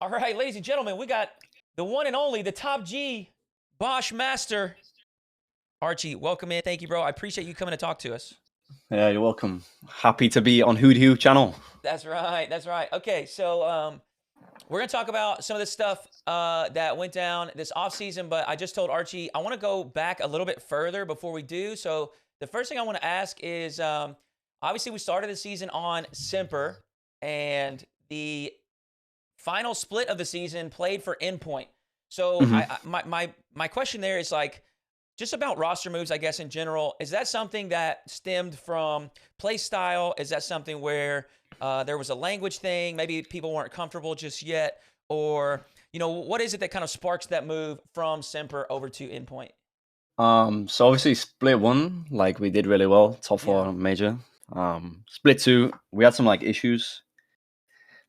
All right, ladies and gentlemen, we got the one and only, the top G, Bosch Master, Archie. Welcome in. Thank you, bro. I appreciate you coming to talk to us. Yeah, you're welcome. Happy to be on Hoodyhooo channel. That's right. That's right. Okay, so we're gonna talk about some of the stuff that went down this offseason, but I just told Archie I want to go back a little bit further before we do. So the first thing I want to ask is, obviously we started the season on Semper, and the final split of the season played for Endpoint. So hmm my question there is like just about roster moves, I guess in general. Is that something that stemmed from play style? Is that something where there was a language thing? Maybe people weren't comfortable just yet, or what is it that kind of sparks that move from Semper over to Endpoint? So obviously split one, like we did really well, top Yeah, four major. Split two, we had some like issues.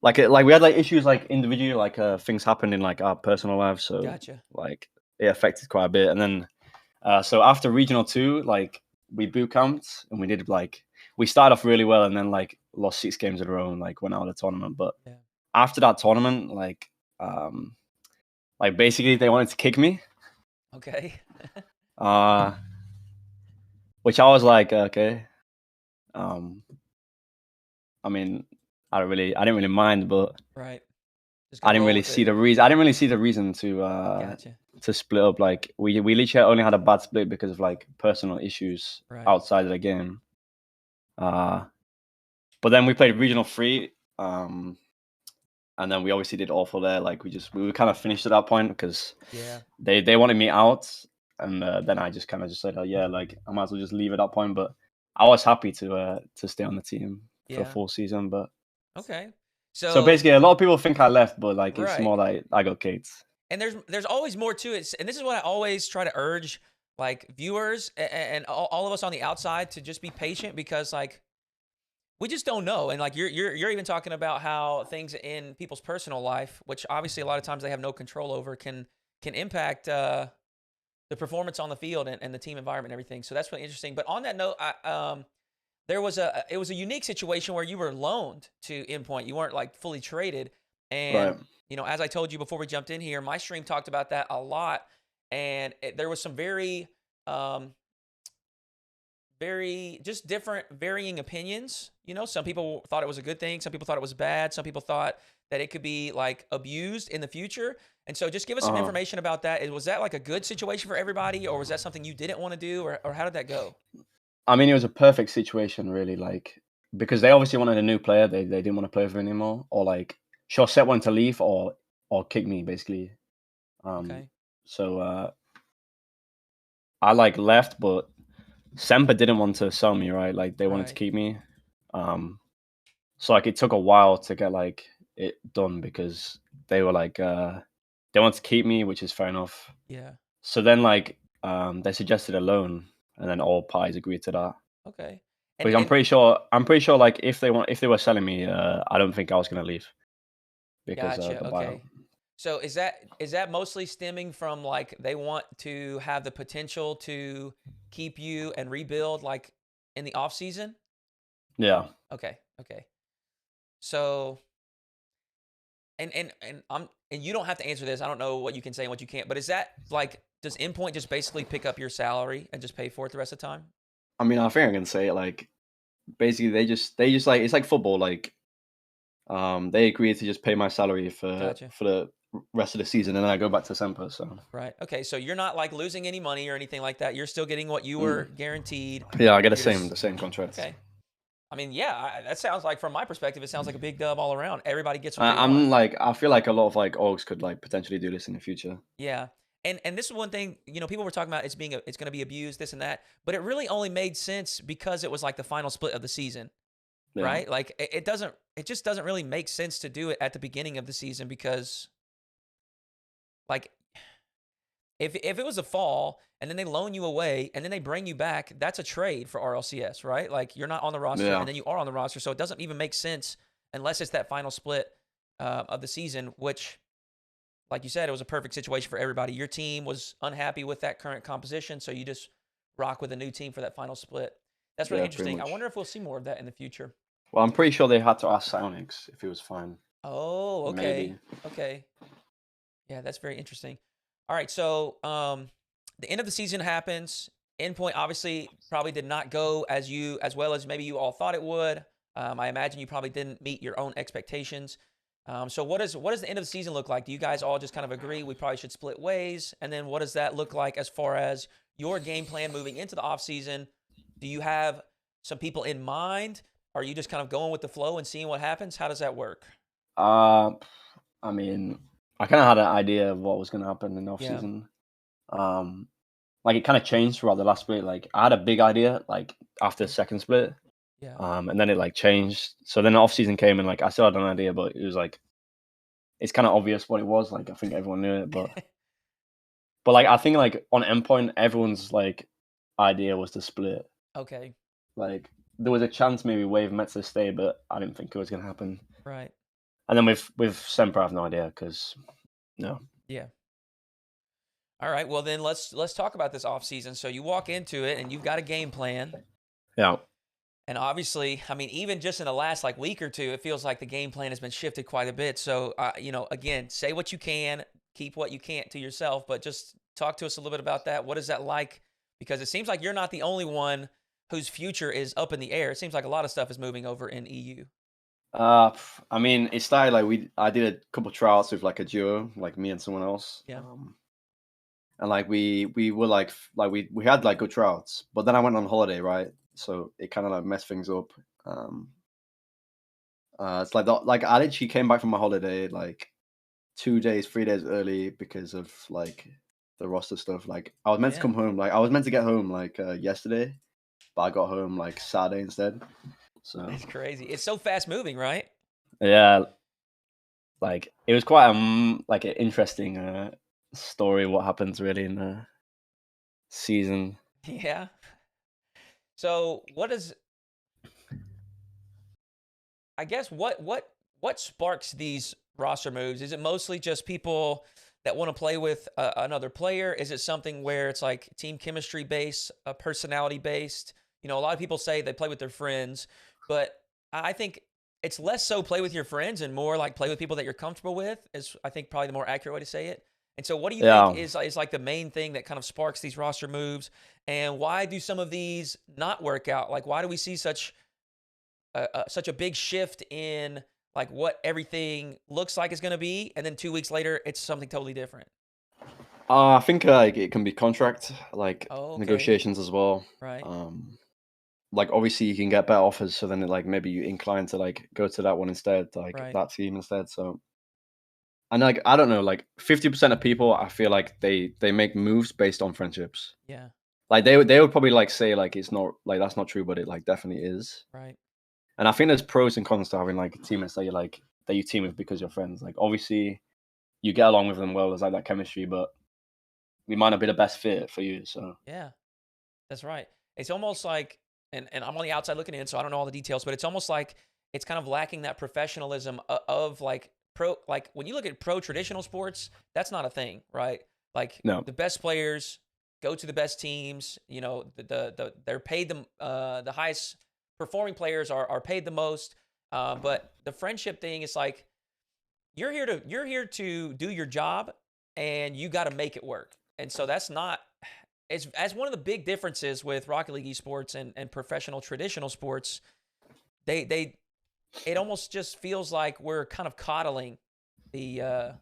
Like we had like issues like individually, like things happened in like our personal lives, so gotcha. like it affected quite a bit. And then so after regional two, like we boot camped and we did like we started off really well and then like lost 6 games in a row and like went out of the tournament. But Yeah. after that tournament, um like basically they wanted to kick me. Okay. Uh which I was like, okay. Um, I mean, I didn't really mind, but Right. Just I gonna didn't roll really with see it. the reason. I didn't really see the reason Gotcha. to split up. Like we literally only had a bad split because of like personal issues Right. outside of the game. Uh, but then we played regional three, and then we obviously did awful there. Like we were kind of finished at that point because Yeah. they wanted me out, and then I just kind of just said, oh yeah, like I might as well just leave at that point. But I was happy to stay on the team for a Yeah. full season. But Okay. so So basically, a lot of people think I left, but like it's right. more like I got kicked. And there's always more to it, and this is what I always try to urge like viewers and all of us on the outside to just be patient, because like we just don't know. And like you're even talking about how things in people's personal life, which obviously a lot of times they have no control over, can impact the performance on the field and the team environment and everything. So that's really interesting. But on that note, it was a unique situation where you were loaned to Endpoint. You weren't like fully traded. And Right. as I told you before we jumped in here, my stream talked about that a lot, and there was some um, very just different, varying opinions. Some people thought it was a good thing, some people thought it was bad, some people thought that it could be like abused in the future. And so, just give us some Uh, information about that. Was that like a good situation for everybody, or was that something you didn't want to do, or how did that go? I mean, it was a perfect situation, really. Like because they obviously wanted a new player. They didn't want to play with him anymore, or like Chaussette wanted to leave, or kick me basically. Um, Okay. so I like left, but Semper didn't want to sell me. Right, like they wanted to Right. keep me. Um, so like it took a while to get like it done because they were like they want to keep me, which is fair enough. Yeah. So then like they suggested a loan, and then all parties agreed to that. Okay. And Because and I'm pretty sure like if they were selling me, I don't think I was gonna leave because gotcha. the buyout. Okay. So is that mostly stemming from like they want to have the potential to keep you and rebuild like in the off season? Yeah. Okay. Okay. So and you don't have to answer this. I don't know what you can say and what you can't. But is that like, does Endpoint just basically pick up your salary and just pay for it the rest of the time? I mean, I think I can say it. Like basically, they just like it's like football. Like they agreed to just pay my salary Gotcha. for the rest of the season, and then I go back to Semper. So Right. Okay. So you're not like losing any money or anything like that. You're still getting what you mm. were guaranteed. Yeah, I get You're just the same contract. okay. I mean, yeah, that sounds like, from my perspective, it sounds like a big dub all around. Everybody gets what they want. I'm like I feel like a lot of like orgs could like potentially do this in the future. Yeah. And this is one thing, people were talking about, it's going to be abused, this and that, but it really only made sense because it was like the final split of the season, Yeah. right? Like it just doesn't really make sense to do it at the beginning of the season, because like if it was a fall and then they loan you away and then they bring you back, that's a trade for RLCS, right? Like you're not on the roster and Yeah. then you are on the roster, so it doesn't even make sense unless it's that final split of the season, which, like you said, it was a perfect situation for everybody. Your team was unhappy with that current composition, so you just rock with a new team for that final split. That's really Yeah. Pretty interesting. I much. wonder if we'll see more of that in the future. Well, I'm pretty sure they had to ask Psionics if he was fine. Oh, okay. maybe. Okay. Yeah, that's very interesting. All right, so the end of the season happens. Endpoint obviously probably did not go as well as maybe you all thought it would. I imagine you probably didn't meet your own expectations. So what does the end of the season look like? Do you guys all just kind of agree we probably should split ways? And then what does that look like as far as your game plan moving into the off season? Do you have some people in mind? Are you just kind of going with the flow and seeing what happens? How does that work? Uh, I mean, I kind of had an idea of what was going to happen in the off Yeah, season. Um, like it kind of changed throughout the last split. Like I had a big idea like after the second split, yeah, and then it like changed. So then the off season came and like I still had an idea, but it was like it's kind of obvious what it was. Like I think everyone knew it, but like I think like on endpoint, everyone's like idea was to split. okay, Like there was a chance maybe Wave met to stay, but I didn't think it was going to happen. right, And then with Semper, I have no idea because no, yeah. All right, well then let's talk about this off season. So you walk into it and you've got a game plan. yeah. And obviously, I mean, even just in the last like week or two, it feels like the game plan has been shifted quite a bit. So, again, say what you can, keep what you can't to yourself, but just talk to us a little bit about that. What is that like? Because it seems like you're not the only one whose future is up in the air. It seems like a lot of stuff is moving over in EU. I mean, it started like I did a couple tryouts with like a duo, like me and someone else. Yeah. And like we were we had like good tryouts, but then I went on holiday, right? So it kind of like messed things up. Um, it's like I literally came back from my holiday like 2 days, 3 days early because of like the roster stuff. Like I was meant to Yeah. come home, like I was meant to get home like yesterday, but I got home like Saturday instead. So It's crazy. It's so fast moving, right? yeah, like it was quite like an interesting story what happens really in the season. Yeah. So, I guess what sparks these roster moves? Is it mostly just people that want to play with another player? Is it something where it's like team chemistry based, personality based? A lot of people say they play with their friends, but I think it's less so play with your friends and more like play with people that you're comfortable with. Is I think probably the more accurate way to say it. And so, what do you think Yeah. is like the main thing that kind of sparks these roster moves? And why do some of these not work out? Like, why do we see such a big shift in like what everything looks like is going to be, and then 2 weeks later it's something totally different? I think like it can be contract like Oh, okay, negotiations as well. right, Like obviously you can get better offers, so then like maybe you incline to like go to that one instead, like right, that team instead. So and like I don't know, like 50% of people I feel like they make moves based on friendships. yeah, Like they would probably like say like it's not like that's not true, but it like definitely is. right, And I think there's pros and cons to having like teammates that you team with because you're friends. Like obviously you get along with them well, there's like that chemistry, but we might not be the best fit for you. So yeah, that's right. It's almost like, and I'm on the outside looking in, so I don't know all the details, but it's almost like it's kind of lacking that professionalism of like like when you look at pro traditional sports, that's not a thing, right? Like no. the best players go to the best teams. They're paid the highest performing players are paid the most. But the friendship thing is like you're here to do your job, and you got to make it work. And so that's not as one of the big differences with Rocket League esports and professional traditional sports. They it almost just feels like we're kind of coddling the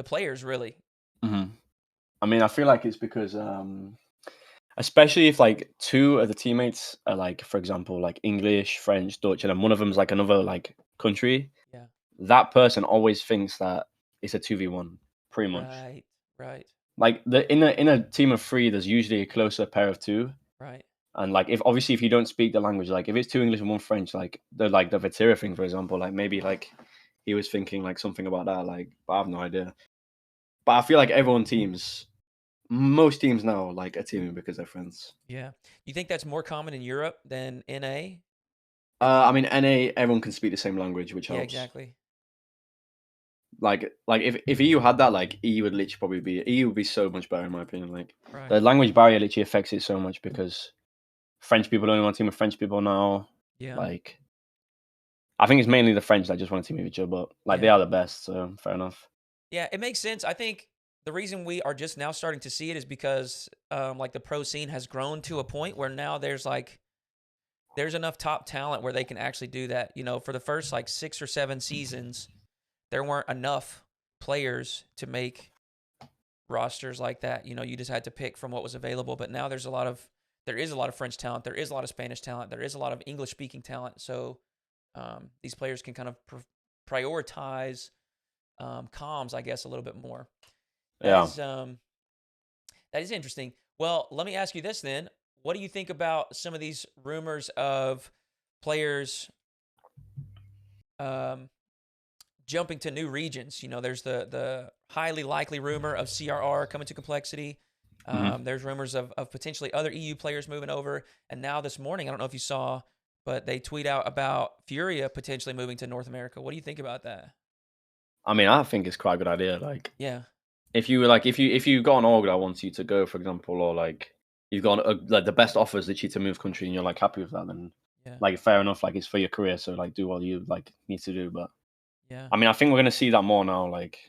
players, really. hmm I mean, I feel like it's because, especially if like two of the teammates are like, for example, like English, French, Dutch, and then one of them's like another like country. Yeah. That person always thinks that it's a 2v1, pretty much. Right. Right. Like the in a team of three, there's usually a closer pair of two. Right. And like if obviously if you don't speak the language, like if it's two English and one French, like the Vatira thing, for example, like maybe like he was thinking like something about that, like but I have no idea. But I feel like most teams now like are teaming because they're friends. Yeah. You think that's more common in Europe than NA? I mean NA, everyone can speak the same language, which Yeah, helps. exactly. Like if EU had that, like EU would literally probably be EU would be so much better in my opinion. Like Right. the language barrier literally affects it so much because French people don't want to team with French people now. Yeah. Like I think it's mainly the French that just want to team with each other, but like they Yeah. are the best, so fair enough. Yeah, it makes sense. I think the reason we are just now starting to see it is because like the pro scene has grown to a point where now there's enough top talent where they can actually do that. You know, for the first like 6 or 7 seasons, there weren't enough players to make rosters like that. You know, you just had to pick from what was available. But now there is a lot of French talent, there is a lot of Spanish talent, there is a lot of English speaking talent. So these players can kind of prioritize comms, I guess, a little bit more. That is interesting. Well, let me ask you this then. What do you think about some of these rumors of players jumping to new regions? You know, there's the highly likely rumor of CRR coming to Complexity. There's rumors of potentially other EU players moving over. And now this morning, I don't know if you saw, but they tweet out about Furia potentially moving to North America. What do you think about that? I mean, I think it's quite a good idea. Like, Yeah. if you got an org that wants you to go, for example, or like you've got like the best offers that you to move country and you're like happy with that, then like fair enough. Like it's for your career, so like do what you like need to do. But Yeah. I mean, I think we're gonna see that more now. Like,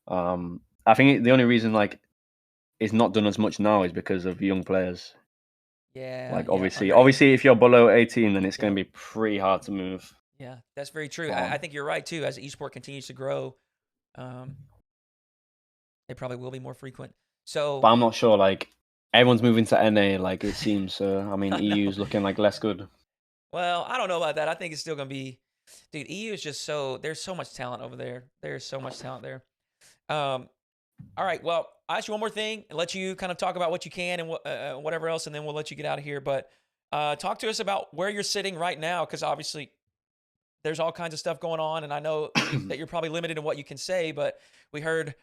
I think the only reason like it's not done as much now is because of young players. Yeah. Like Agreed. obviously, if you're below 18, then it's gonna be pretty hard to move. Yeah, that's very true. I think you're right too. As esport continues to grow, they probably will be more frequent. So, but I'm not sure. Like everyone's moving to NA, like it seems. So I mean, EU's looking like less good. Well, I don't know about that. I think it's still gonna be, dude. EU is just there's so much talent over there. There's so much talent there. All right. Well, I'll ask you one more thing and let you kind of talk about what you can and whatever else, and then we'll let you get out of here. But talk to us about where you're sitting right now, because obviously there's all kinds of stuff going on, and I know that you're probably limited in what you can say. But we heard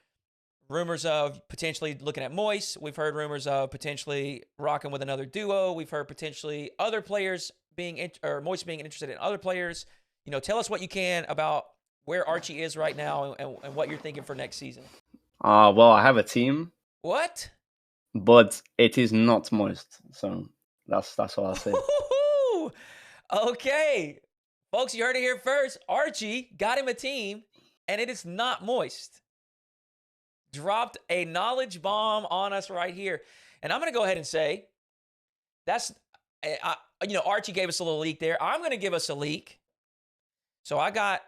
rumors of potentially looking at Moist. We've heard rumors of potentially rocking with another duo. We've heard potentially other players or Moist being interested in other players. You know, tell us what you can about where Archie is right now and what you're thinking for next season. Well, I have a team. What? But it is not Moist. So that's all I'll say. Okay. Folks, you heard it here first. Archie got him a team, and it is not Moist. Dropped a knowledge bomb on us right here. And I'm going to go ahead and say Archie gave us a little leak there. I'm going to give us a leak. So I got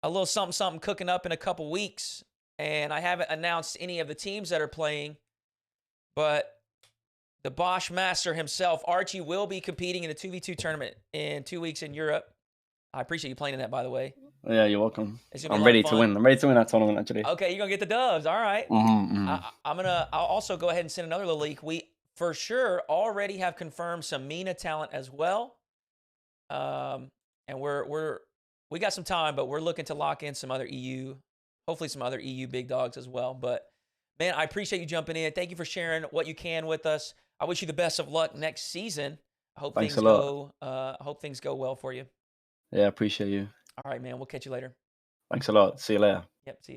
a little something cooking up in a couple weeks, and I haven't announced any of the teams that are playing, but the Bosch master himself, Archie, will be competing in the 2v2 tournament in 2 weeks in Europe. I appreciate you playing in that, by the way. Yeah, you're welcome. I'm ready to win. I'm ready to win that tournament, actually. Okay, you're going to get the dubs. All right. I'll also go ahead and send another little leak. We, for sure, already have confirmed some MENA talent as well. And we got some time, but we're looking to lock in some other EU, hopefully some other EU big dogs as well. But, man, I appreciate you jumping in. Thank you for sharing what you can with us. I wish you the best of luck next season. I hope things go well for you. Yeah, appreciate you. All right, man. We'll catch you later. Thanks a lot. See you later. Yep. See you.